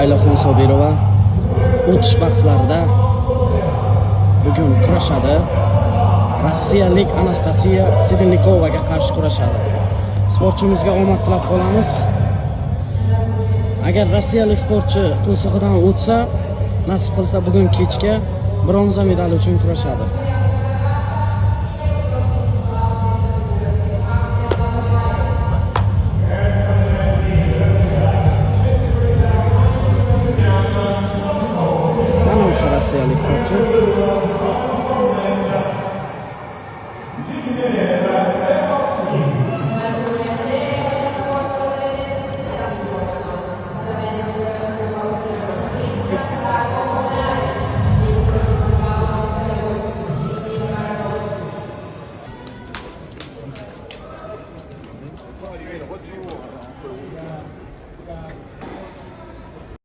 Saylaxon Sobirova o'tish bahslarida bugun kurashadi. Rossiyalik Anastasiya Sedelnikovaga qarshi kurashadi. Sportchimizga omad tilab qolamiz. Agar rossiyalik sportchi to'sig'idan o'tsa, nasib qilsa bugun kechga bronza medali uchun kurashadi.